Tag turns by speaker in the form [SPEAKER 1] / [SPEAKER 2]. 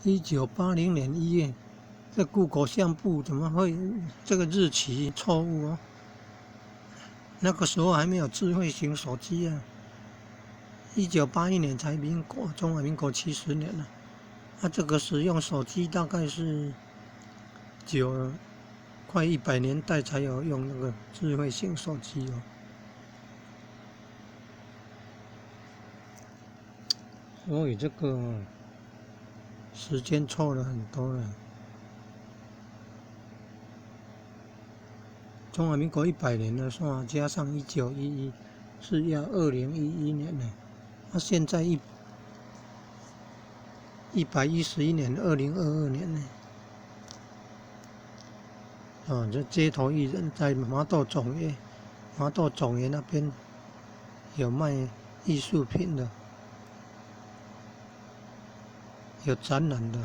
[SPEAKER 1] 1980年1月，这 Google 相簿怎么会这个日期错误哦？那个时候还没有智慧型手机啊。1981年才中华民国70年了。这个使用手机大概是快100年代才有用那个智慧型手机哦。所以这个时间错了很多了。中华民国100年了算，加上1911是要2011年呢。现在111年，2022年呢。这街头艺人在麻豆总业那边有卖艺术品的，有展览的。